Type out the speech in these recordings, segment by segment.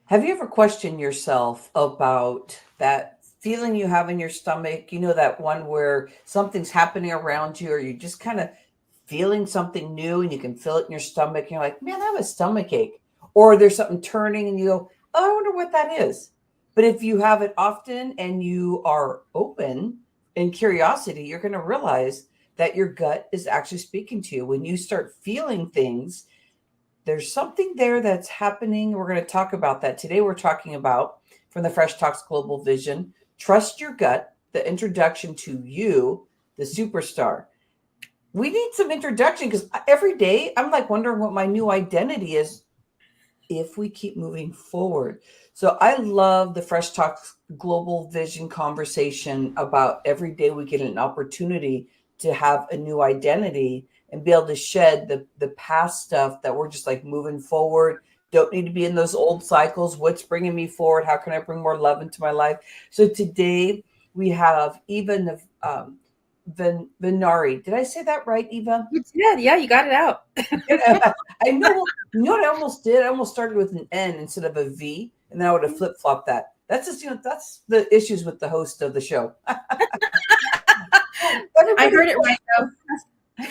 Have you ever questioned yourself about that feeling you have in your stomach? You know, that one where something's happening around you, or you just kind of feeling something new and you can feel it in your stomach. And you're like, man, I have a stomach ache. Or there's something turning and you go, oh, I wonder what that is. But if you have it often and you are open in curiosity, you're going to realize that your gut is actually speaking to you. When you start feeling things, there's something there that's happening. We're going to talk about that. Today, we're talking about from the Fresh Talks Global Vision, Trust Your Gut, the introduction to you, the superstar. We need some introduction because every day I'm like wondering what my new identity is if we keep moving forward. So I love the Fresh Talks Global Vision conversation about every day we get an opportunity to have a new identity and be able to shed the past stuff that we're just like moving forward. Don't need to be in those old cycles. What's bringing me forward? How can I bring more love into my life? So today we have Eva Vannari. Did I say that right, Eva? You did. Yeah, you got it out. I know. You know what I almost did? I almost started with an N instead of a V, and then I would have flip flopped that. That's just, that's the issues with the host of the show. I heard it right though.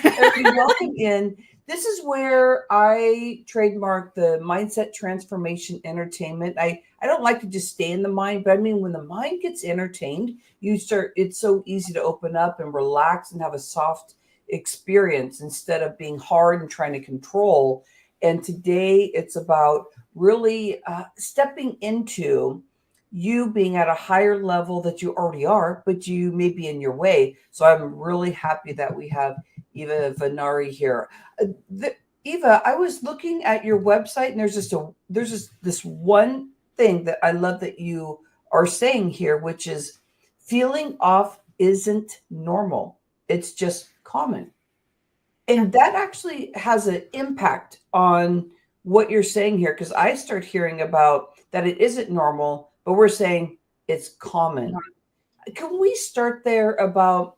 Everybody, welcome in. This is where I trademark the mindset transformation entertainment. I don't like to just stay in the mind, but I mean, when the mind gets entertained, it's so easy to open up and relax and have a soft experience instead of being hard and trying to control. And today it's about really stepping into you being at a higher level that you already are, but you may be in your way. So I'm really happy that we have Eva Vannari here. Eva, I was looking at your website, and there's just this one thing that I love that you are saying here, which is feeling off isn't normal. It's just common. And that actually has an impact on what you're saying here, because I start hearing about that it isn't normal, but we're saying it's common. Can we start there about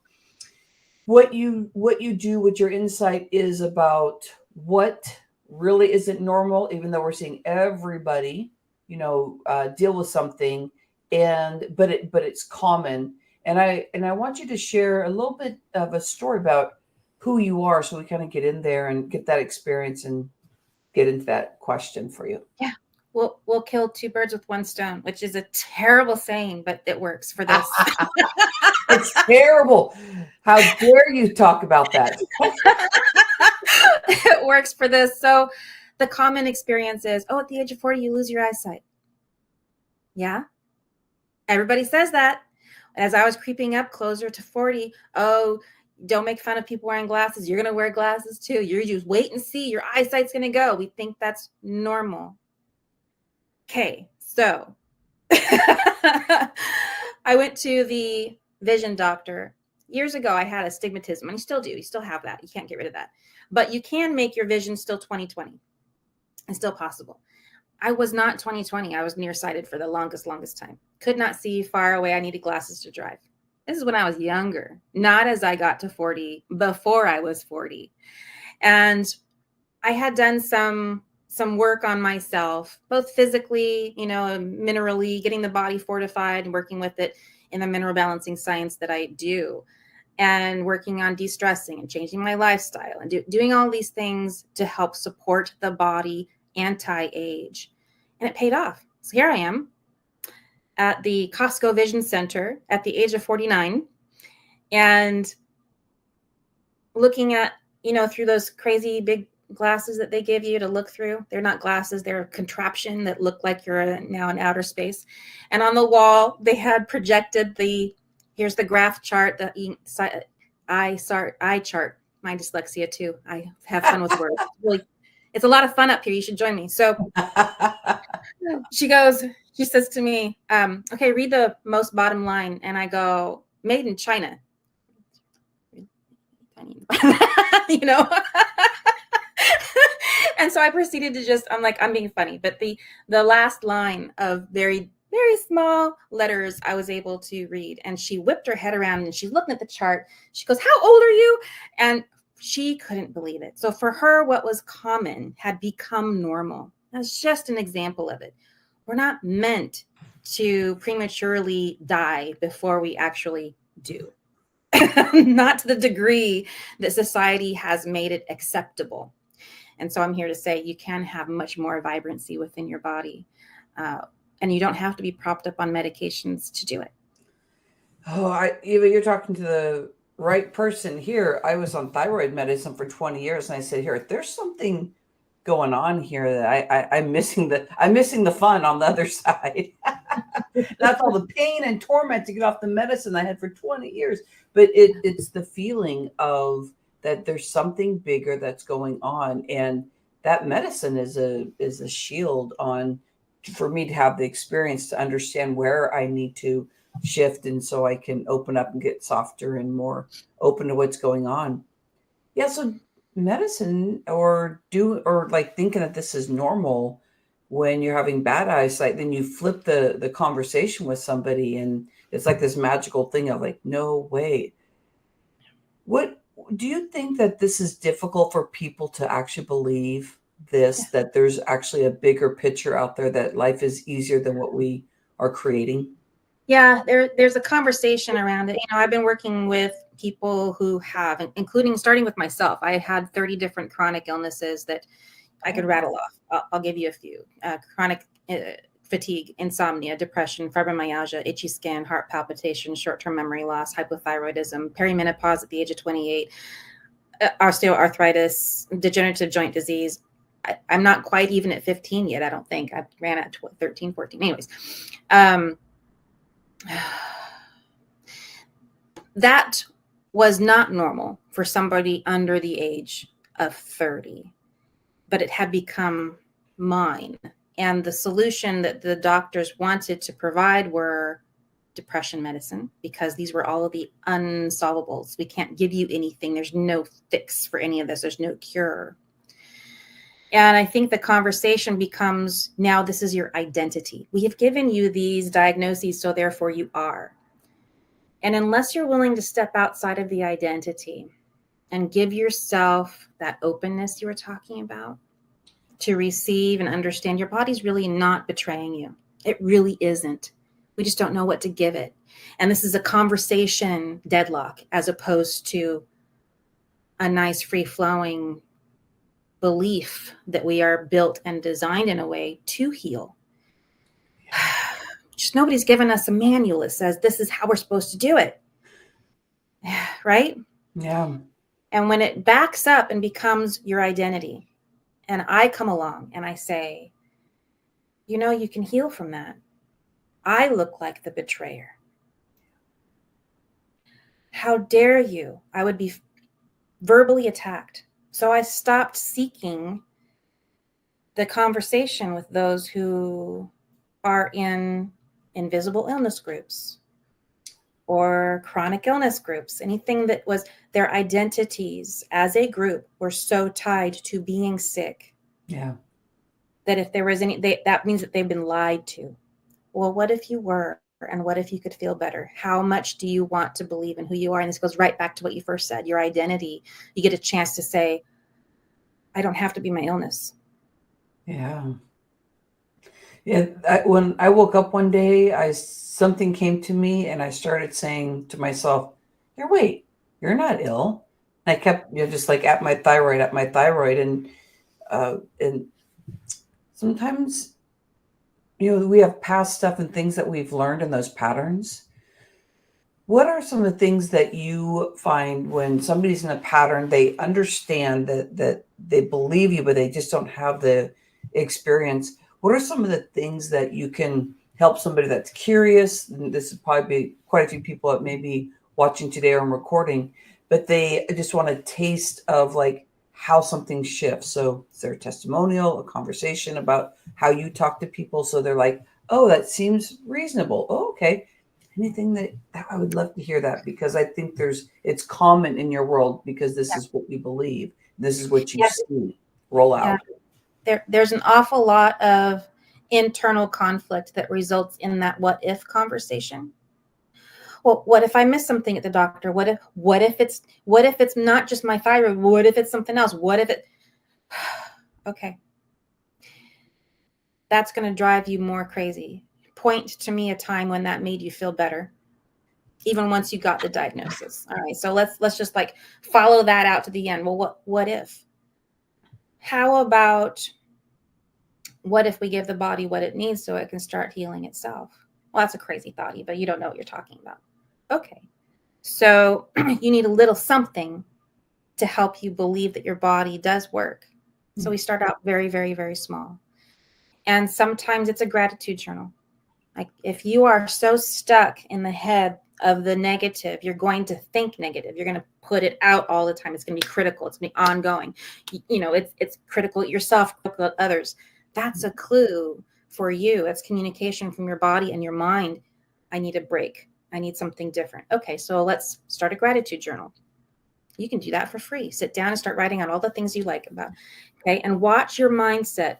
what you do, what your insight is about what really isn't normal, even though we're seeing everybody, deal with something, but it's common. And I want you to share a little bit of a story about who you are, so we kind of get in there and get that experience and get into that question for you. Yeah. We'll kill two birds with one stone, which is a terrible saying, but it works for this. It's terrible. How dare you talk about that? It works for this. So the common experience is, at the age of 40, you lose your eyesight. Yeah. Everybody says that. As I was creeping up closer to 40, don't make fun of people wearing glasses. You're going to wear glasses too. You're just wait and see. Your eyesight's going to go. We think that's normal. Okay, so I went to the vision doctor. Years ago, I had astigmatism, and you still do. You still have that. You can't get rid of that. But you can make your vision still 20/20. It's still possible. I was not 20/20. I was nearsighted for the longest time. Could not see far away. I needed glasses to drive. This is when I was younger, not as I got to 40, before I was 40. And I had done some work on myself, both physically, minerally, getting the body fortified and working with it in the mineral balancing science that I do, and working on de-stressing and changing my lifestyle and doing all these things to help support the body anti-age. And it paid off. So here I am at the Costco Vision Center at the age of 49 and looking at, through those crazy big glasses that they give you to look through. They're not glasses. They're a contraption that look like you're now in outer space. And on the wall, they had projected here's the graph chart, the eye chart. My dyslexia too. I have fun with words. It's a lot of fun up here. You should join me. So she says to me, okay, read the most bottom line. And I go, made in China. And so I proceeded to I'm being funny, but the last line of very, very small letters I was able to read. And she whipped her head around and she's looking at the chart. She goes, how old are you? And she couldn't believe it. So for her, what was common had become normal. That's just an example of it. We're not meant to prematurely die before we actually do. Not to the degree that society has made it acceptable. And so I'm here to say you can have much more vibrancy within your body. And you don't have to be propped up on medications to do it. Oh, Eva, you're talking to the right person here. I was on thyroid medicine for 20 years, and I said, here, there's something going on here that I'm missing the fun on the other side. That's all the pain and torment to get off the medicine I had for 20 years. But it's the feeling of that there's something bigger that's going on, and that medicine is a shield on for me to have the experience to understand where I need to shift, and so I can open up and get softer and more open to what's going on. Yeah, so medicine or like thinking that this is normal when you're having bad eyesight, then you flip the conversation with somebody and it's like this magical thing of like, no way. What do you think that this is difficult for people to actually believe this, that there's actually a bigger picture out there, that life is easier than what we are creating? Yeah, there's a conversation around it. I've been working with people who have, including starting with myself. I had 30 different chronic illnesses that I could rattle off. I'll give you a few. Chronic fatigue, insomnia, depression, fibromyalgia, itchy skin, heart palpitations, short-term memory loss, hypothyroidism, perimenopause at the age of 28, osteoarthritis, degenerative joint disease. I'm not quite even at 15 yet, I don't think. I ran at 13, 14. Anyways. That was not normal for somebody under the age of 30, but it had become mine. And the solution that the doctors wanted to provide were depression medicine, because these were all of the unsolvables. We can't give you anything. There's no fix for any of this. There's no cure. And I think the conversation becomes, now this is your identity. We have given you these diagnoses, so therefore you are. And unless you're willing to step outside of the identity and give yourself that openness you were talking about to receive and understand, your body's really not betraying you. It really isn't. We just don't know what to give it. And this is a conversation deadlock as opposed to a nice free-flowing belief that we are built and designed in a way to heal. Just nobody's given us a manual that says this is how we're supposed to do it. Right? Yeah. And when it backs up and becomes your identity, and I come along and I say, you can heal from that. I look like the betrayer. How dare you? I would be verbally attacked. So I stopped seeking the conversation with those who are in invisible illness groups or chronic illness groups. Anything that was their identities as a group were so tied to being sick. Yeah. That if there was that means that they've been lied to. Well, what if you were? And what if you could feel better? How much do you want to believe in who you are? And this goes right back to what you first said, your identity. You get a chance to say, I don't have to be my illness. Yeah. Yeah. When I woke up one day, something came to me and I started saying to myself, wait, you're not ill. And I kept, just like at my thyroid. And sometimes, we have past stuff and things that we've learned in those patterns. What are some of the things that you find when somebody's in a pattern, they understand that they believe you, but they just don't have the experience? What are some of the things that you can help somebody that's curious? And this is probably quite a few people that may be watching today or recording, but they just want a taste of like how something shifts. So is there a testimonial, a conversation about how you talk to people? So they're like, oh, that seems reasonable. Oh, okay. Anything that I would love to hear that, because I think it's common in your world, because this is what we believe. This is what you see roll out. There's an awful lot of internal conflict that results in that what if conversation. Well, what if I miss something at the doctor? What if it's not just my thyroid? What if it's something else? What if it? Okay. that's going to drive you more crazy. Point to me a time when that made you feel better, even once you got the diagnosis. All right, so let's just like follow that out to the end. Well, what if? How about what if we give the body what it needs so it can start healing itself? Well, that's a crazy thought, but you don't know what you're talking about. Okay, so you need a little something to help you believe that your body does work. So we start out very, very, very small. And sometimes it's a gratitude journal. Like if you are so stuck in the head of the negative, you're going to think negative. You're going to put it out all the time. It's going to be critical. It's going to be ongoing. It's critical at yourself, critical at others. That's a clue for you. That's communication from your body and your mind. I need a break. I need something different. Okay, so let's start a gratitude journal. You can do that for free. Sit down and start writing out all the things you like about. Okay, and watch your mindset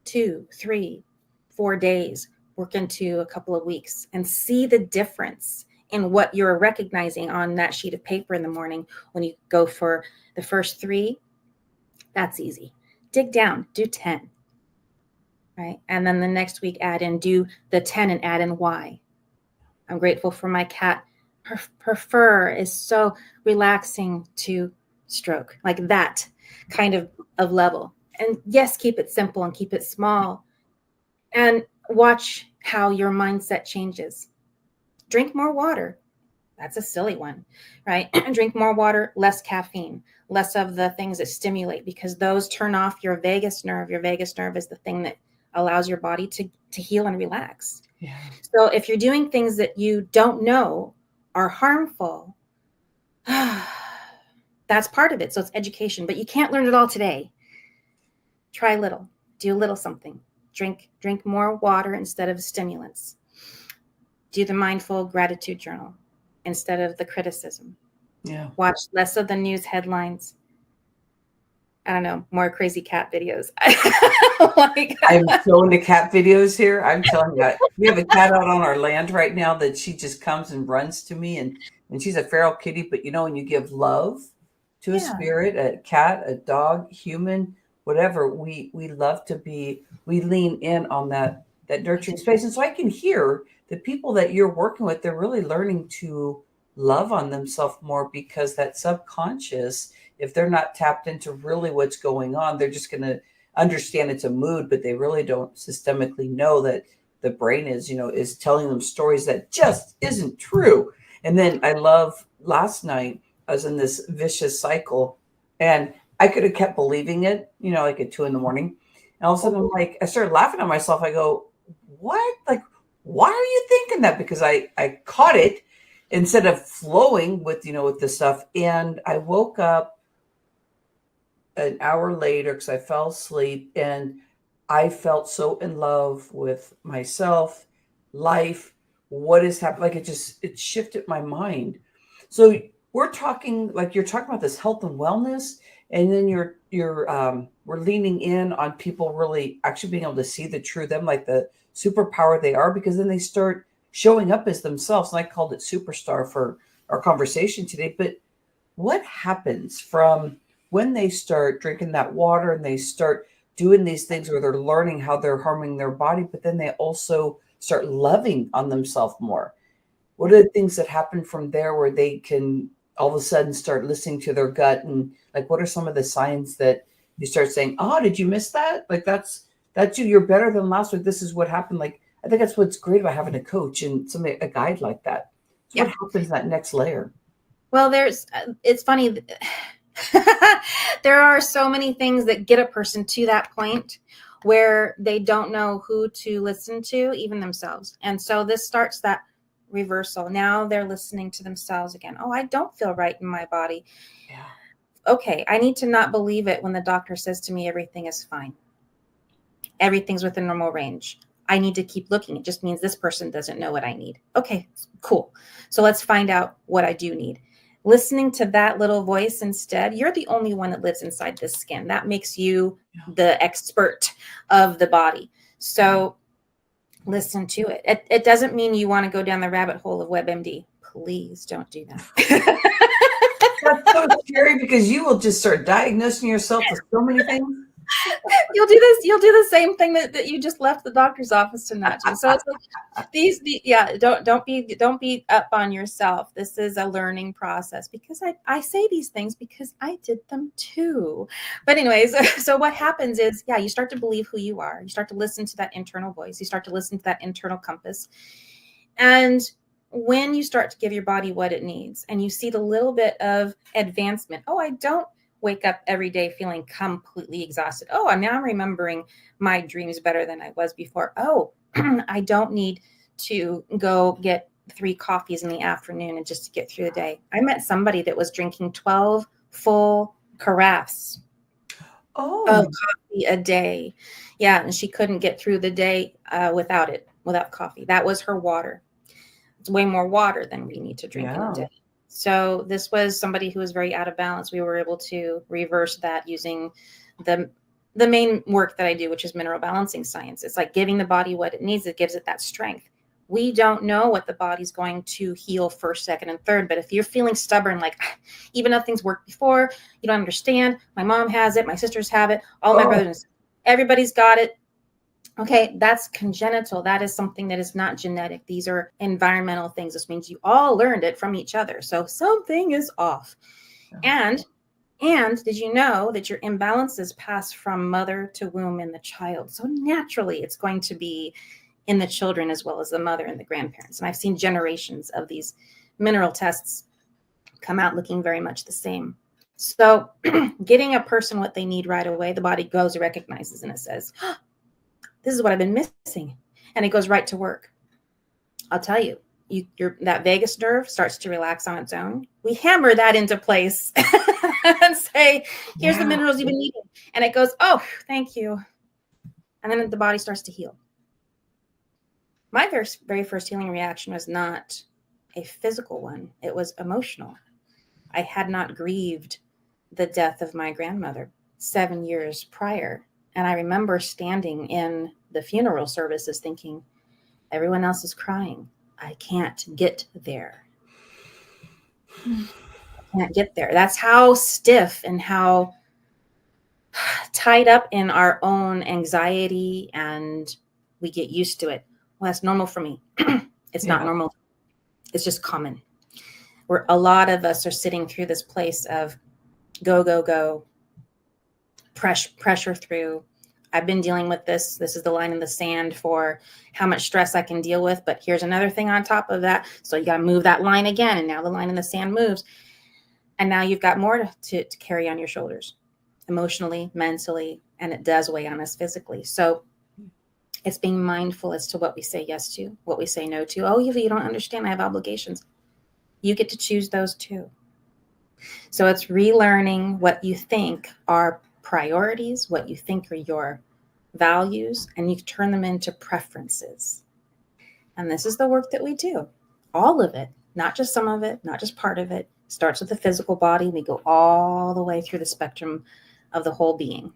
2, 3, 4 days work into a couple of weeks and see the difference in what you're recognizing on that sheet of paper in the morning. When you go for the first 3, that's easy. Dig down, do 10, right? And then the next week do the 10 and add in why. I'm grateful for my cat. Her fur is so relaxing to stroke, like that kind of level. And yes, keep it simple and keep it small. And watch how your mindset changes. Drink more water. That's a silly one, right? Drink more water, less caffeine, less of the things that stimulate, because those turn off your vagus nerve. Your vagus nerve is the thing that allows your body to heal and relax. Yeah. So if you're doing things that you don't know are harmful, that's part of it. So it's education, but you can't learn it all today. Try little, do a little something. Drink more water instead of stimulants. Do the mindful gratitude journal instead of the criticism. Yeah. Watch less of the news headlines. I don't know, more crazy cat videos. I'm so into cat videos here. I'm telling you, we have a cat out on our land right now that she just comes and runs to me, and she's a feral kitty. But when you give love to a spirit, a cat, a dog, human, whatever, we love to be. We lean in on that nurturing space, and so I can hear the people that you're working with. They're really learning to love on themselves more, because that subconscious, if they're not tapped into really what's going on, they're just going to understand it's a mood, but they really don't systemically know that the brain is telling them stories that just isn't true. And then I love, last night I was in this vicious cycle, and I could have kept believing it, like at 2 a.m. And all of a sudden I started laughing at myself. I go, what? Like, why are you thinking that? Because I caught it instead of flowing with the stuff. And I woke up an hour later because I fell asleep, and I felt so in love with myself, life, what is happening. Like it shifted my mind. So we're talking, like you're talking about this health and wellness, and then we're leaning in on people really actually being able to see the true them, like the superpower they are, because then they start showing up as themselves. And I called it superstar for our conversation today. But what happens from when they start drinking that water and they start doing these things where they're learning how they're harming their body, but then they also start loving on themselves more? What are the things that happen from there where they can all of a sudden start listening to their gut? And like, what are some of the signs that you start saying, oh, did you miss that? Like, that's you, you're better than last week. This is what happened. Like, I think that's what's great about having a coach and a guide like that. So what happens that next layer? Well, it's funny. There are so many things that get a person to that point where they don't know who to listen to, even themselves. And so this starts that reversal. Now they're listening to themselves again. Oh, I don't feel right in my body. Yeah. Okay, I need to not believe it when the doctor says to me everything is fine. Everything's within normal range. I need to keep looking. It just means this person doesn't know what I need. Okay, cool. So let's find out what I do need. Listening to that little voice instead. You're the only one that lives inside this skin. That makes you the expert of the body. So listen to it. It doesn't mean you want to go down the rabbit hole of WebMD. Please don't do that. That's so scary, because you will just start diagnosing yourself with so many things. You'll do this. You'll do the same thing that you just left the doctor's office to not do. So it's like don't be up on yourself. This is a learning process, because I say these things because I did them too. But anyways, so what happens is, you start to believe who you are. You start to listen to that internal voice. You start to listen to that internal compass. And when you start to give your body what it needs, and you see the little bit of advancement, I don't wake up every day feeling completely exhausted. Now I'm remembering my dreams better than I was before. I don't need to go get 3 coffees in the afternoon and just to get through the day. I met somebody that was drinking 12 full carafes of coffee a day. Yeah, and she couldn't get through the day without coffee. That was her water. It's way more water than we need to drink in a day. So this was somebody who was very out of balance. We were able to reverse that using the main work that I do, which is mineral balancing science. It's like giving the body what it needs. It gives it that strength. We don't know what the body's going to heal first, second, and third. But if you're feeling stubborn, like even though things worked before, you don't understand. My mom has it. My sisters have it. All my brothers, everybody's got it. Okay, that's congenital. That is something that is not genetic. These are environmental things. This means you all learned it from each other. So something is off. And did you know that your imbalances pass from mother to womb in the child? So naturally, it's going to be in the children as well as the mother and the grandparents. And I've seen generations of these mineral tests come out looking very much the same. So getting a person what they need right away, the body goes, recognizes, and it says, this is what I've been missing. And it goes right to work. I'll tell you, that vagus nerve starts to relax on its own. We hammer that into place and say, here's the minerals you've been needing. And it goes, thank you. And then the body starts to heal. My very first healing reaction was not a physical one. It was emotional. I had not grieved the death of my grandmother 7 years prior. And I remember standing in the funeral services thinking, everyone else is crying. I can't get there. I can't get there. That's how stiff and how tied up in our own anxiety, and we get used to it. Well, that's normal for me. It's not normal. It's just common. Where a lot of us are sitting through this place of go, go, go, pressure through. I've been dealing with this. This is the line in the sand for how much stress I can deal with. But here's another thing on top of that. So you got to move that line again. And now the line in the sand moves. And now you've got more to carry on your shoulders, emotionally, mentally, and it does weigh on us physically. So it's being mindful as to what we say yes to, what we say no to. Eva, you don't understand. I have obligations. You get to choose those too. So it's relearning what you think are priorities, what you think are your values, and you turn them into preferences. And this is the work that we do. All of it, not just some of it, not just part of it. Starts with the physical body. We go all the way through the spectrum of the whole being.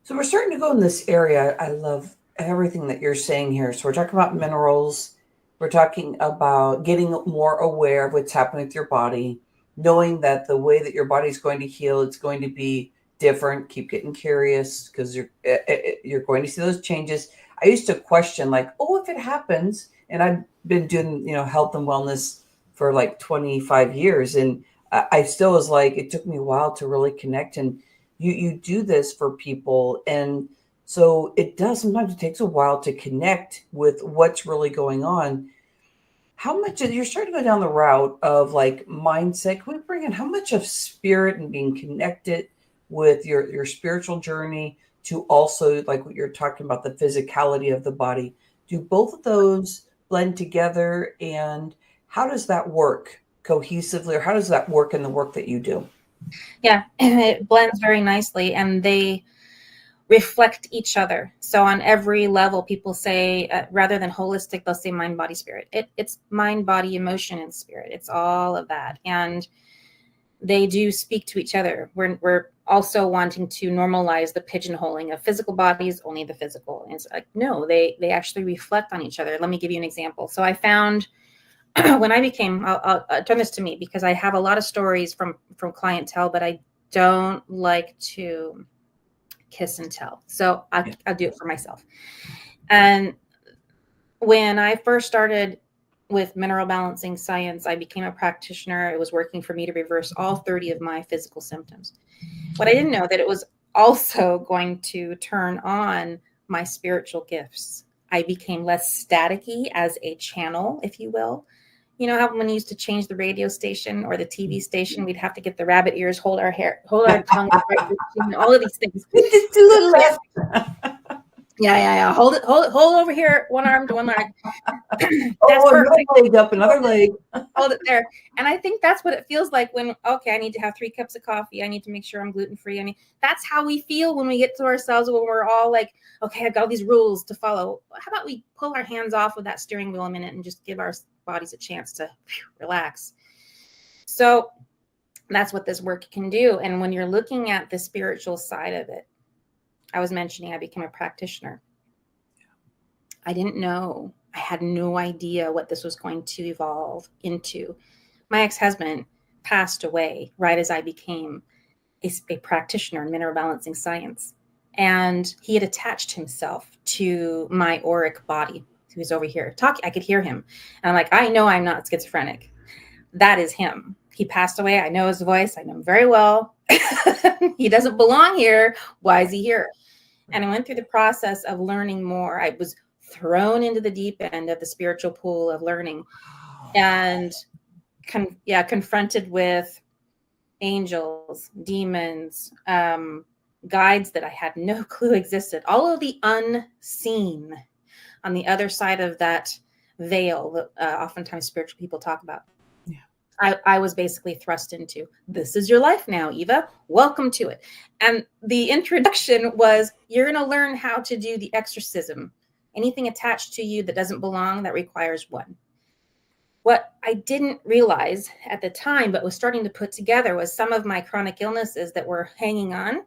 So we're starting to go in this area. I love everything that you're saying here. So we're talking about minerals. We're talking about getting more aware of what's happening with your body, knowing that the way that your body's going to heal, it's going to be different. Keep getting curious, because you're going to see those changes. I used to question, like, if it happens, and I've been doing, health and wellness for like 25 years. And I still was like, it took me a while to really connect. And you do this for people. And so sometimes it takes a while to connect with what's really going on. How much you're starting to go down the route of like mindset? Can we bring in how much of spirit and being connected with your spiritual journey to also like what you're talking about, the physicality of the body? Do both of those blend together, and how does that work cohesively, or how does that work in the work that you do? Yeah, it blends very nicely, and they reflect each other. So on every level, people say, rather than holistic, they'll say mind, body, spirit. It's mind, body, emotion, and spirit. It's all of that. And they do speak to each other. We're also wanting to normalize the pigeonholing of physical bodies, only the physical. And it's like, no, they actually reflect on each other. Let me give you an example. So I found when I became, I'll turn this to me because I have a lot of stories from clientele, but I don't like to kiss and tell. So I'll do it for myself. And when I first started with mineral balancing science, I became a practitioner. It was working for me to reverse all 30 of my physical symptoms. What I didn't know that it was also going to turn on my spiritual gifts. I became less staticky as a channel, if you will. You know how when we used to change the radio station or the TV station, we'd have to get the rabbit ears, hold our hair, hold our tongue, all of these things. Just a little left. Yeah. Hold it over here, one arm to one leg. That's perfect. Another leg up, another leg. Hold it there. And I think that's what it feels like when, okay, I need to have 3 cups of coffee. I need to make sure I'm gluten-free. I mean, that's how we feel when we get to ourselves, when we're all like, okay, I've got all these rules to follow. How about we pull our hands off of that steering wheel a minute and just give our bodies a chance to relax? So that's what this work can do. And when you're looking at the spiritual side of it, I was mentioning I became a practitioner. I didn't know. I had no idea what this was going to evolve into. My ex-husband passed away right as I became a practitioner in mineral balancing science. And he had attached himself to my auric body. He was over here talking. I could hear him. And I'm like, I know I'm not schizophrenic. That is him. He passed away. I know his voice. I know him very well. He doesn't belong here. Why is he here? And I went through the process of learning more. I was thrown into the deep end of the spiritual pool of learning and confronted with angels, demons, guides that I had no clue existed, all of the unseen on the other side of that veil that oftentimes spiritual people talk about. I was basically thrust into, this is your life now, Eva. Welcome to it. And the introduction was, you're going to learn how to do the exorcism. Anything attached to you that doesn't belong, that requires one. What I didn't realize at the time, but was starting to put together, was some of my chronic illnesses that were hanging on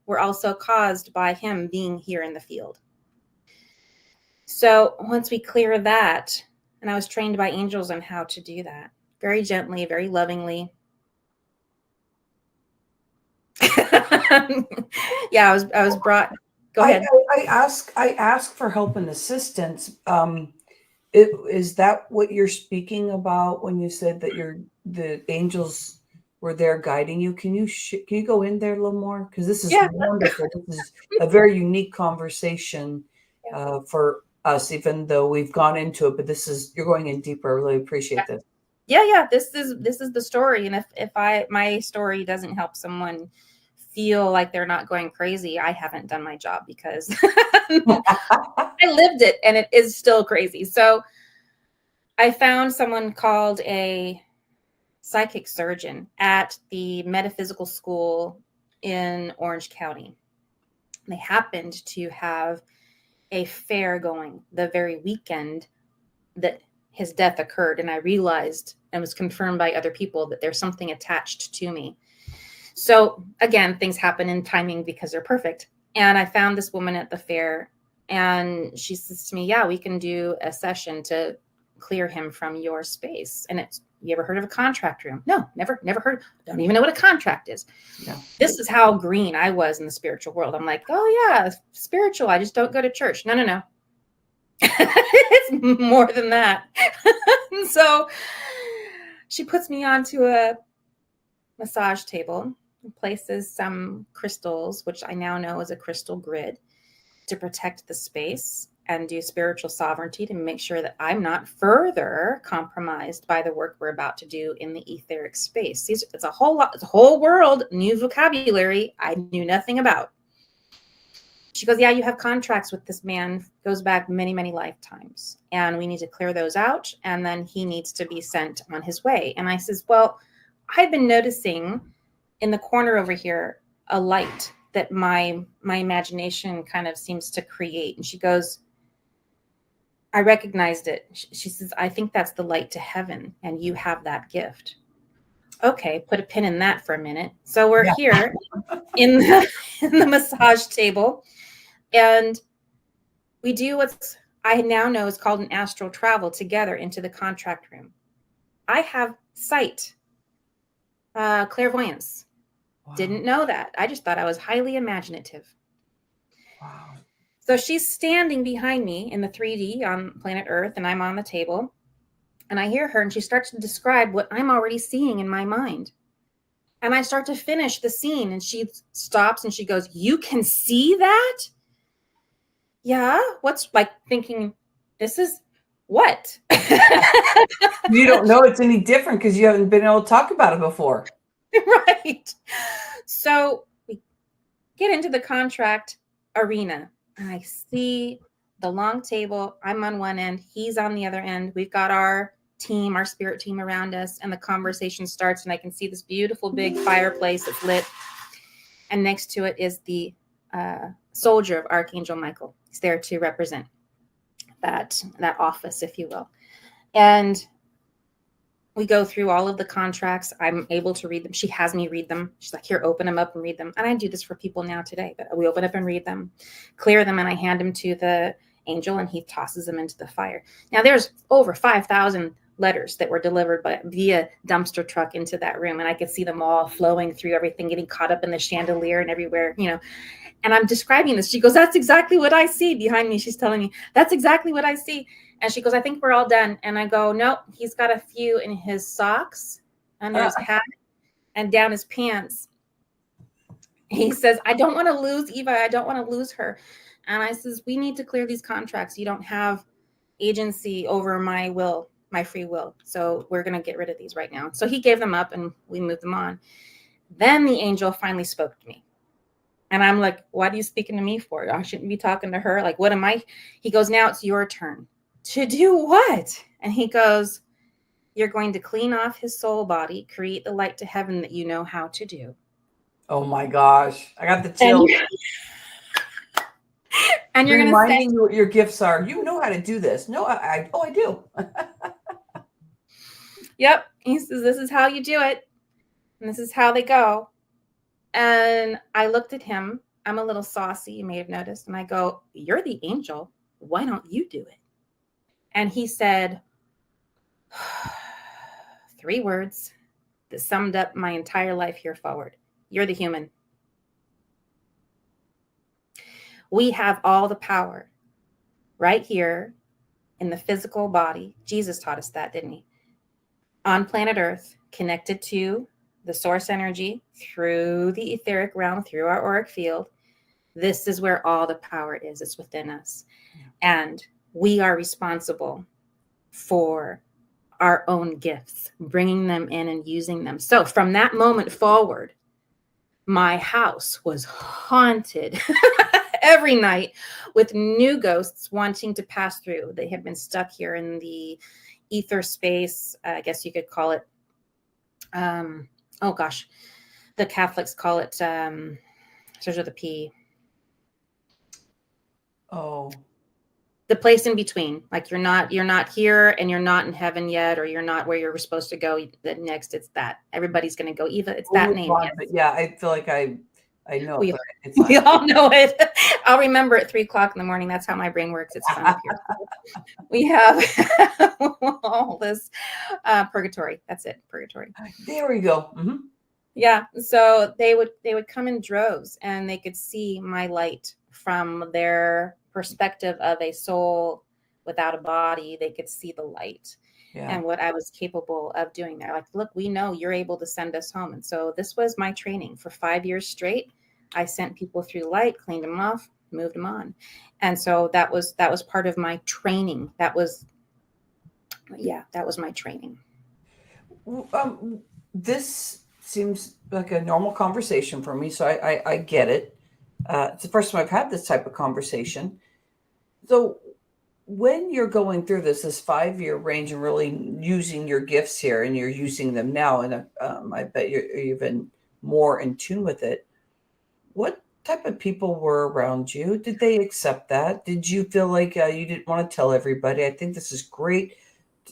were also caused by him being here in the field. So once we clear that, and I was trained by angels on how to do that, very gently, very lovingly. Yeah, I was brought. Go ahead. I ask for help and assistance. Is that what you're speaking about when you said that the angels were there guiding you? Can you go in there a little more? Because this is wonderful. This is a very unique conversation for us, even though we've gone into it. But you're going in deeper. I really appreciate this. Yeah. This is the story. And if my story doesn't help someone feel like they're not going crazy, I haven't done my job, because I lived it and it is still crazy. So I found someone called a psychic surgeon at the metaphysical school in Orange County. They happened to have a fair going the very weekend that his death occurred. And I realized, and was confirmed by other people, that there's something attached to me. So again, things happen in timing because they're perfect. And I found this woman at the fair, and she says to me, yeah, we can do a session to clear him from your space. And you ever heard of a contract room? No, never heard. Don't even know what a contract is. No. This is how green I was in the spiritual world. I'm like, oh yeah, spiritual. I just don't go to church. No. It's more than that. So she puts me onto a massage table and places some crystals, which I now know is a crystal grid, to protect the space and do spiritual sovereignty to make sure that I'm not further compromised by the work we're about to do in the etheric space. It's a whole world, new vocabulary I knew nothing about. She goes, yeah, you have contracts with this man, goes back many, many lifetimes, and we need to clear those out, and then he needs to be sent on his way. And I says, well, I've been noticing in the corner over here a light that my imagination kind of seems to create. And she goes, I recognized it. She says, I think that's the light to heaven, and you have that gift. Okay, put a pin in that for a minute. So we're here in the massage table, and we do what's I now know is called an astral travel together into the contract room. I have sight, clairvoyance. Wow. Didn't know that. I just thought I was highly imaginative. Wow. So she's standing behind me in the 3D on planet Earth, and I'm on the table. And I hear her, and she starts to describe what I'm already seeing in my mind. And I start to finish the scene, and she stops and she goes, "You can see that?" Yeah. What's like thinking, this is what? You don't know it's any different because you haven't been able to talk about it before. Right. So we get into the contract arena, and I see the long table. I'm on one end, he's on the other end. We've got our team, our spirit team around us, and the conversation starts, and I can see this beautiful big fireplace that's lit. And next to it is the soldier of Archangel Michael. He's there to represent that office, if you will. And we go through all of the contracts. I'm able to read them. She has me read them. She's like, "Here, open them up and read them." And I do this for people now today, but we open up and read them, clear them, and I hand them to the angel, and he tosses them into the fire. Now there's over 5,000 letters that were delivered via dumpster truck into that room. And I could see them all flowing through everything, getting caught up in the chandelier and everywhere, and I'm describing this. She goes, "That's exactly what I see." Behind me, she's telling me, "That's exactly what I see." And she goes, "I think we're all done." And I go, "No, he's got a few in his socks, under his hat, and down his pants." He says, "I don't want to lose Eva. I don't want to lose her." And I says, "We need to clear these contracts. You don't have agency over my will, my free will. So we're going to get rid of these right now." So he gave them up and we moved them on. Then the angel finally spoke to me. And I'm like, "What are you speaking to me for? I shouldn't be talking to her. Like, what am I?" He goes, "Now it's your turn." "To do what?" And he goes, "You're going to clean off his soul body, create the light to heaven that you know how to do." Oh my gosh. I got the chills. And you're going to reminding you what your gifts are. You know how to do this. No, I do. Yep. He says, "This is how you do it. And this is how they go." And I looked at him. I'm a little saucy, you may have noticed. And I go, "You're the angel. Why don't you do it?" And he said 3 words that summed up my entire life here forward. "You're the human. We have all the power right here in the physical body." Jesus taught us that, didn't he? On planet Earth, connected to the source energy through the etheric realm, through our auric field. This is where all the power is. It's within us. And we are responsible for our own gifts, bringing them in and using them. So from that moment forward, my house was haunted every night with new ghosts wanting to pass through. They had been stuck here in the ether space. I guess you could call it, the Catholics call it, starts with a P. Oh. The place in between. Like you're not here and you're not in heaven yet, or you're not where you're supposed to go. The next, it's that. Everybody's going to go, Eva, it's that name. Yes. But yeah, I feel like I know we, it, but it's not. We all know it. I'll remember at 3:00 in the morning. That's how my brain works. It's fun up here. We have all this purgatory. That's it. Purgatory. There we go. Mm-hmm. Yeah. So they would come in droves, and they could see my light from their perspective of a soul without a body. They could see the light. Yeah. And what I was capable of doing there. Like, look, we know you're able to send us home. And so this was my training for 5 years straight. I sent people through light, cleaned them off, moved them on. And so that was part of my training. That was my training. This seems like a normal conversation for me, so I get it. It's the first time I've had this type of conversation. So when you're going through this 5-year range and really using your gifts here, and you're using them now, and I bet you're even more in tune with it, what type of people were around you? Did they accept that? Did you feel like you didn't want to tell everybody? I think this is great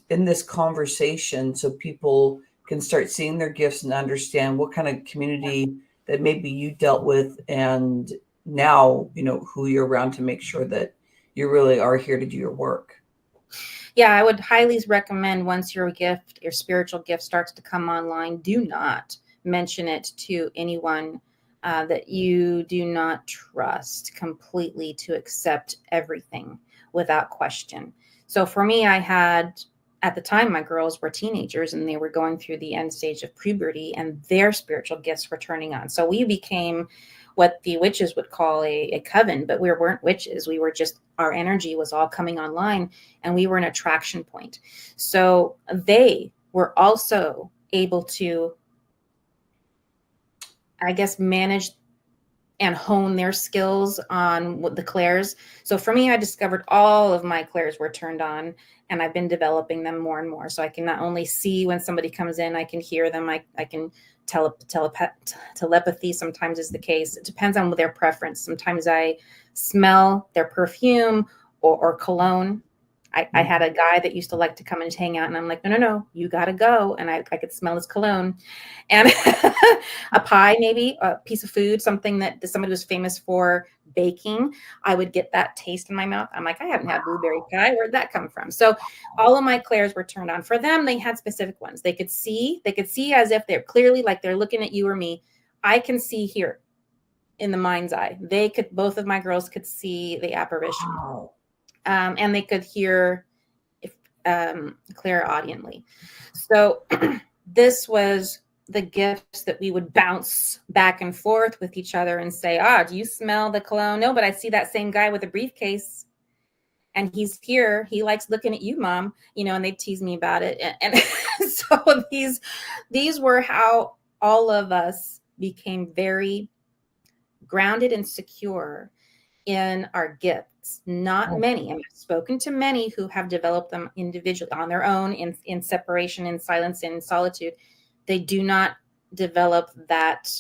in this conversation so people can start seeing their gifts and understand what kind of community that maybe you dealt with, and now who you're around, to make sure that you really are here to do your work. Yeah, I would highly recommend, once your spiritual gift starts to come online, do not mention it to anyone that you do not trust completely to accept everything without question. So for me, I had, at the time, my girls were teenagers and they were going through the end stage of puberty, and their spiritual gifts were turning on. So we became what the witches would call a coven, but we weren't witches. We were just, our energy was all coming online, and we were an attraction point. So they were also able to, I guess, manage and hone their skills on what the clairs. So for me, I discovered all of my clairs were turned on, and I've been developing them more and more. So I can not only see when somebody comes in, I can hear them. I can telepathy sometimes is the case. It depends on their preference. Sometimes I smell their perfume or cologne. I had a guy that used to like to come and hang out, and I'm like, no, you got to go. And I could smell his cologne. And a pie, maybe a piece of food, something that somebody was famous for baking. I would get that taste in my mouth. I'm like, I haven't had blueberry pie. Where'd that come from? So all of my clairs were turned on. For them, they had specific ones. They could see as if they're clearly like they're looking at you or me. I can see here in the mind's eye. Both of my girls could see the apparition. Wow. And they could hear clairaudiently. So this was the gifts that we would bounce back and forth with each other and say, do you smell the cologne? No, but I see that same guy with a briefcase, and he's here. He likes looking at you, Mom, and they tease me about it. And so these were how all of us became very grounded and secure in our gifts. Not many. I've spoken to many who have developed them individually on their own, in separation, in silence, in solitude. They do not develop that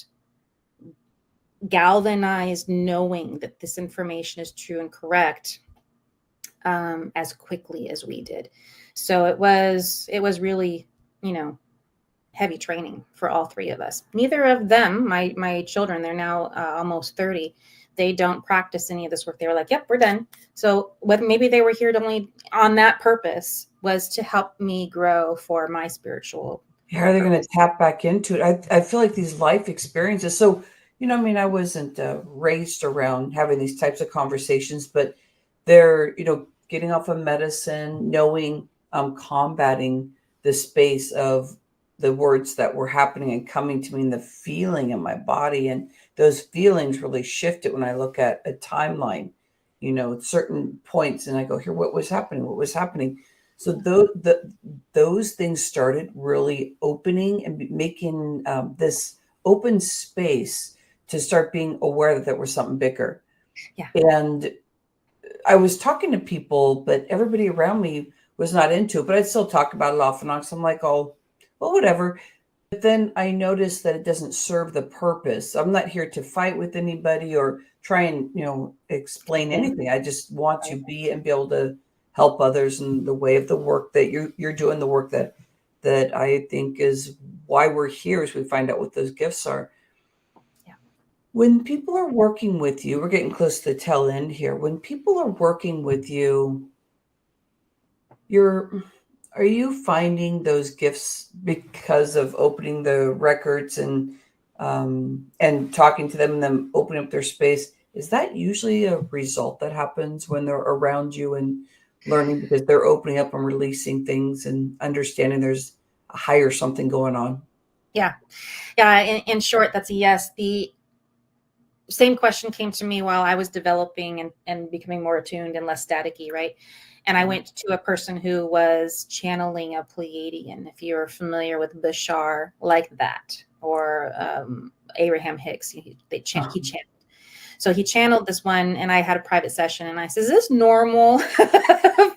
galvanized knowing that this information is true and correct as quickly as we did. So it was really, heavy training for all three of us. Neither of them, my children, they're now almost 30. They don't practice any of this work. They were like, yep, we're done. So maybe they were here only on that purpose, was to help me grow for my spiritual. Yeah, are they going to tap back into it? I feel like these life experiences. So, I wasn't raised around having these types of conversations, but they're, getting off of medicine, knowing, combating the space of the words that were happening and coming to me, and the feeling in my body. And those feelings really shifted when I look at a timeline, certain points, and I go, here, what was happening? So those things started really opening and making this open space to start being aware that there was something bigger. Yeah. And I was talking to people, but everybody around me was not into it. But I'd still talk about it off and on. So I'm like, oh, well, whatever. But then I noticed that it doesn't serve the purpose. I'm not here to fight with anybody or try and, explain anything. I just want to be and be able to help others in the way of the work that you're doing, the work that I think is why we're here, as we find out what those gifts are. Yeah. When people are working with you, we're getting close to the tail end here. When people are working with you, are you finding those gifts because of opening the records and talking to them and them opening up their space? Is that usually a result that happens when they're around you and learning, because they're opening up and releasing things and understanding there's a higher something going on? Yeah. In short, that's a yes. The same question came to me while I was developing and becoming more attuned and less staticky, right? And I went to a person who was channeling a Pleiadian, if you're familiar with Bashar, like that, or Abraham Hicks. He channeled. So he channeled this one, and I had a private session, and I said, is this normal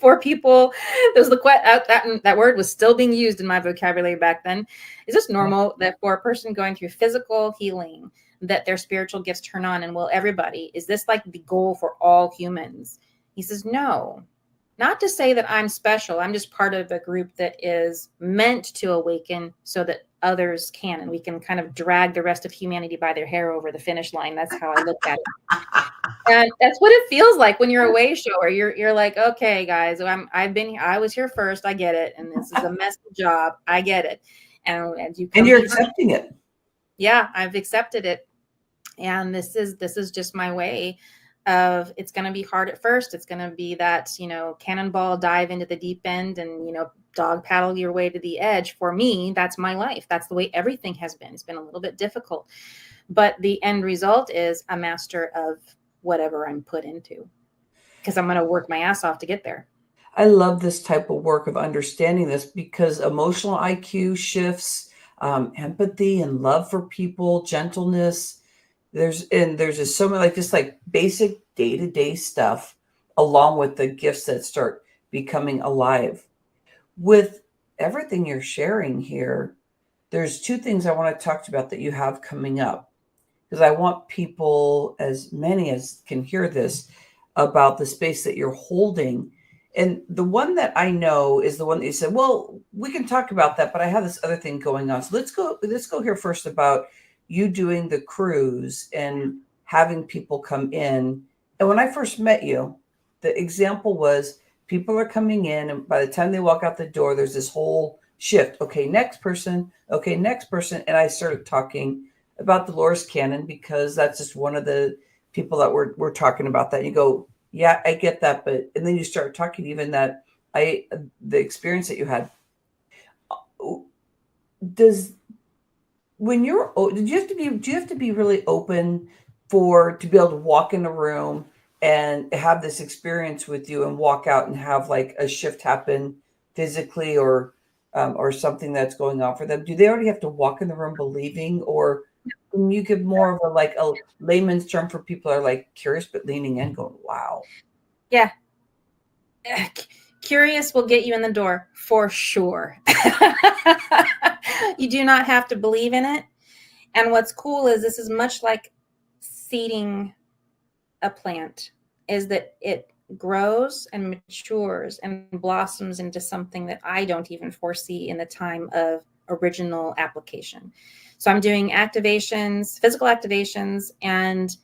for people? That word was still being used in my vocabulary back then. Is this normal that for a person going through physical healing, that their spiritual gifts turn on? And will everybody, is this like the goal for all humans? He says, no. Not to say that I'm special. I'm just part of a group that is meant to awaken so that others can, and we can kind of drag the rest of humanity by their hair over the finish line. That's how I look at it. And that's what it feels like when you're a way shower. You're like, okay, guys, I was here first. I get it. And this is a messy job. I get it. And you're accepting it. Yeah, I've accepted it. And this is just my way of, it's going to be hard at first. It's going to be that, cannonball dive into the deep end and, dog paddle your way to the edge. For me, that's my life. That's the way everything has been. It's been a little bit difficult, but the end result is a master of whatever I'm put into, because I'm going to work my ass off to get there. I love this type of work of understanding this, because emotional IQ shifts, empathy and love for people, gentleness. There's just so many, like, just like basic day-to-day stuff, along with the gifts that start becoming alive. With everything you're sharing here, there's two things I want to talk about that you have coming up, because I want people, as many as can hear this, about the space that you're holding. And the one that I know is the one that you said, well, we can talk about that, but I have this other thing going on. So let's go here first about you doing the cruise and having people come in. And when I first met you, the example was people are coming in, and by the time they walk out the door, there's this whole shift. Okay, next person. Okay, next person. And I started talking about Dolores Cannon, because that's just one of the people that we're talking about that. And you go, yeah, I get that, but, and then you start talking even that the experience that you had. Does when you're did you have to be do you have to be really open to be able to walk in a room and have this experience with you and walk out and have like a shift happen physically, or something that's going on for them? Do they already have to walk in the room believing, or can you give more of a layman's term for people that are like curious but leaning in going, wow? Yeah. Curious will get you in the door for sure. You do not have to believe in it. And what's cool is this is much like seeding a plant, is that it grows and matures and blossoms into something that I don't even foresee in the time of original application. So I'm doing activations, physical activations, and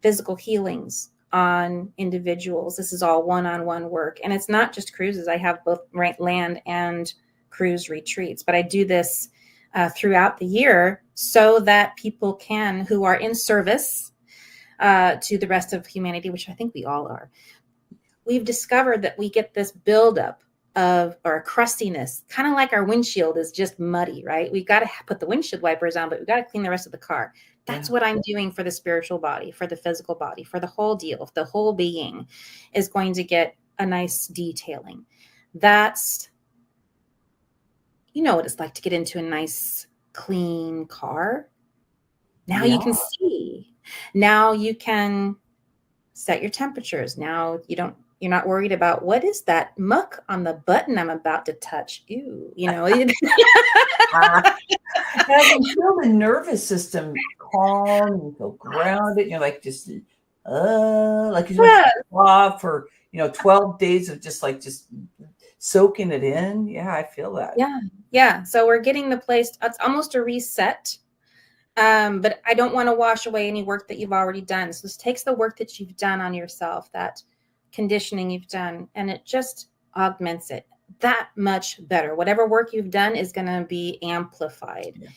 physical healings on individuals. This is all one-on-one work. And it's not just cruises. I have both land and cruise retreats, but I do this throughout the year so that people can, who are in service to the rest of humanity, which I think we all are. We've discovered that we get this buildup of, or crustiness, kind of like our windshield is just muddy, right? We've got to put the windshield wipers on, but we've got to clean the rest of the car. That's what I'm doing for the spiritual body, for the physical body, for the whole deal. The whole being is going to get a nice detailing. That's, what it's like to get into a nice, clean car. Now you can see. Now you can set your temperatures. Now you're not worried about what is that muck on the button I'm about to touch. Ew, And I can feel the nervous system calm, you feel grounded, you're like just like you just off for 12 days of just soaking it in. Yeah, I feel that. Yeah. So we're getting the place, it's almost a reset. But I don't want to wash away any work that you've already done. So this takes the work that you've done on yourself, that conditioning you've done, and it just augments it that much better. Whatever work you've done is going to be amplified. Yeah.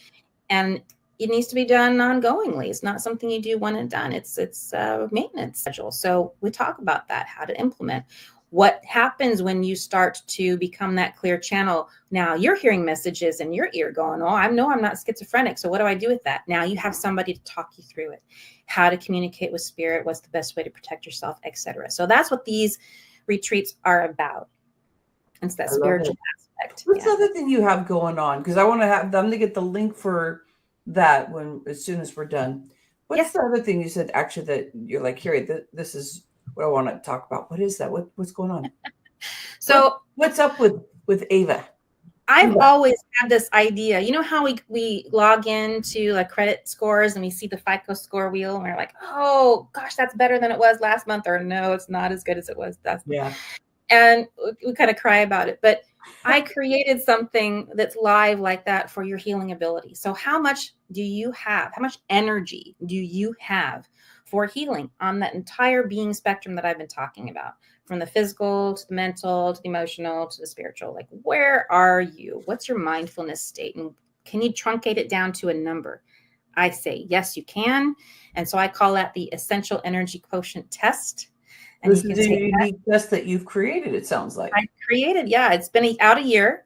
And it needs to be done ongoingly. It's not something you do one and done. It's a maintenance schedule. So we talk about that, how to implement. What happens when you start to become that clear channel? Now you're hearing messages in your ear going, oh, I know I'm not schizophrenic. So what do I do with that? Now you have somebody to talk you through it, how to communicate with spirit, what's the best way to protect yourself, etc. So that's what these retreats are about. It's that spiritual aspect. What's the other thing you have going on? Because I want to have them to get the link for that as soon as we're done. What's the other thing you said actually that you're like, Harry, this is what I want to talk about? What is that? What's going on? So what's up with Eva? I've always had this idea. You know how we log into like credit scores and we see the FICO score wheel and we're like, oh gosh, that's better than it was last month, or no, it's not as good as it was last month. And we kind of cry about it. But I created something that's live like that for your healing ability. So how much do you have? How much energy do you have for healing on that entire being spectrum that I've been talking about, from the physical to the mental to the emotional to the spiritual? Like, where are you? What's your mindfulness state? And can you truncate it down to a number? I say, yes, you can. And so I call that the essential energy quotient test. And This you is can a take that. unique test that you've created, it sounds like. I created, yeah, it's been out a year.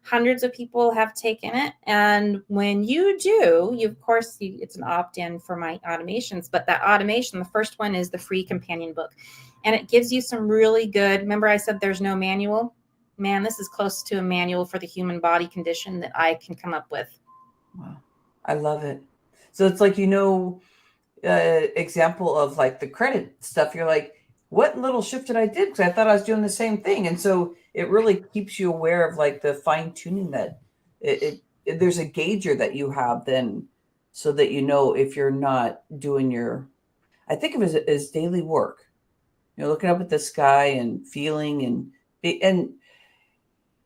Hundreds of people have taken it. And when you do, of course, it's an opt-in for my automations, but that automation, the first one is the free companion book. And it gives you some really good, remember I said there's no manual? Man, this is close to a manual for the human body condition that I can come up with. Wow. I love it. So it's like, example of like the credit stuff. You're like, what little shift did I did? Because I thought I was doing the same thing. And so it really keeps you aware of like the fine tuning that there's a gauger that you have then, so that you know if you're not doing I think of it as daily work. Looking up at the sky and feeling and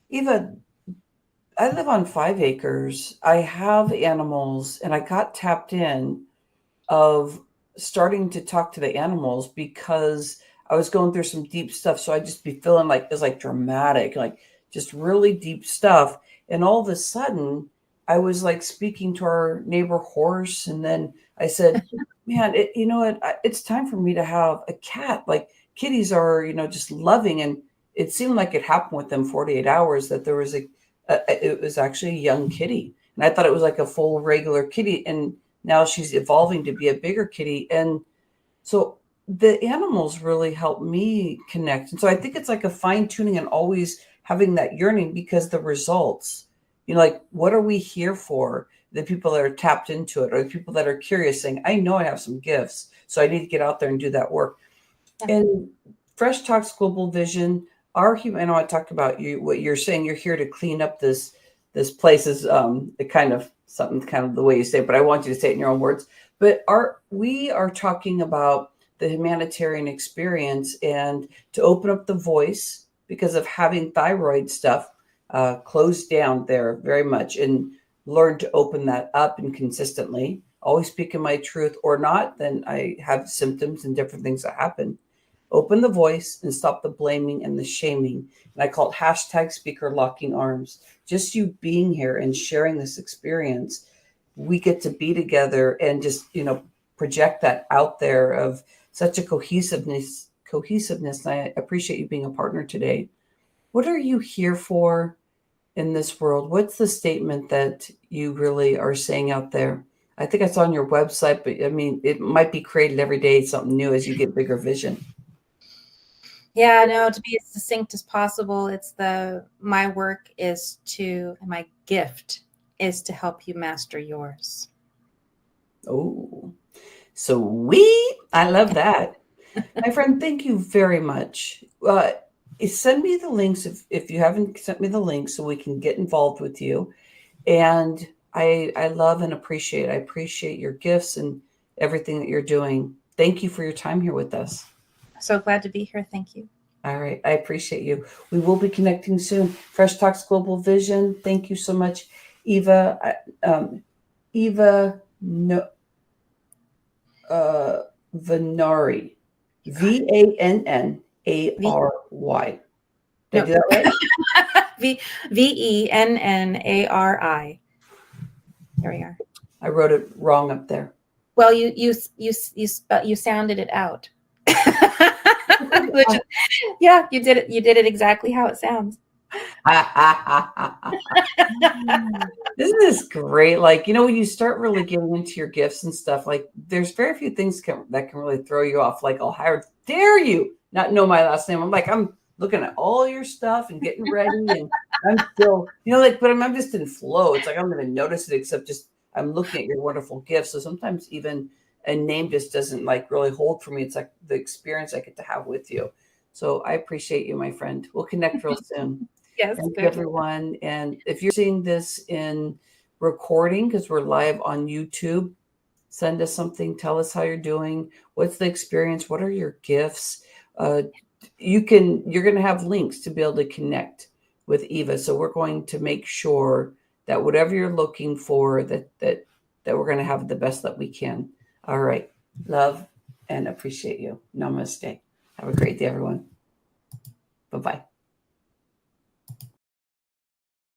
Eva, I live on 5 acres. I have animals, and I got tapped in of starting to talk to the animals because I was going through some deep stuff. So I just be feeling like it's like dramatic, like just really deep stuff. And all of a sudden, I was like speaking to our neighbor horse, and then I said, "Man, you know what? It's time for me to have a cat. Like kitties are, just loving." And it seemed like it happened within 48 hours that there was it was actually a young kitty, and I thought it was like a full regular kitty, and now she's evolving to be a bigger kitty. And so the animals really help me connect. And so I think it's like a fine tuning and always having that yearning, because the results, like, what are we here for? The people that are tapped into it, or the people that are curious saying, I know I have some gifts, so I need to get out there and do that work. Yeah. And Fresh Talks Global Vision, I know I talked about what you're saying, you're here to clean up this place is it kind of something kind of the way you say it, but I want you to say it in your own words. But we are talking about the humanitarian experience, and to open up the voice because of having thyroid stuff closed down there very much, and learn to open that up and consistently always speaking my truth or not, then I have symptoms and different things that happen. Open the voice and stop the blaming and the shaming. And I call it hashtag speaker locking arms. Just you being here and sharing this experience, we get to be together and just, project that out there of such a cohesiveness. And I appreciate you being a partner today. What are you here for in this world? What's the statement that you really are saying out there? I think I saw on your website, but I mean, it might be created every day, something new as you get bigger vision. Yeah, no, to be as succinct as possible, my work is my gift is to help you master yours. Oh, I love that. My friend, thank you very much. Send me the links if you haven't sent me the links, so we can get involved with you. And I love and appreciate your gifts and everything that you're doing. Thank you for your time here with us. So glad to be here. Thank you. All right. I appreciate you. We will be connecting soon. Fresh Talks Global Vision. Thank you so much, Eva. Eva Vannari. Vannary. Did I do that right? Vennari. There we are. I wrote it wrong up there. Well, you sounded it out. Yeah, you did it. You did it exactly how it sounds. Isn't this great? Like, when you start really getting into your gifts and stuff, like there's very few things that can really throw you off. Like, how dare you not know my last name? I'm looking at all your stuff and getting ready, and I'm still, but I'm just in flow. It's like I don't even notice it, except just I'm looking at your wonderful gifts. So sometimes even a name just doesn't like really hold for me. It's like the experience I get to have with you. So I appreciate you, my friend. We'll connect real soon. Yes. Thank you, everyone. And if you're seeing this in recording, because we're live on YouTube, send us something. Tell us how you're doing. What's the experience? What are your gifts? You're going to have links to be able to connect with Eva. So we're going to make sure that whatever you're looking for, that we're going to have the best that we can. All right. Love and appreciate you. Namaste. Have a great day, everyone. Bye-bye.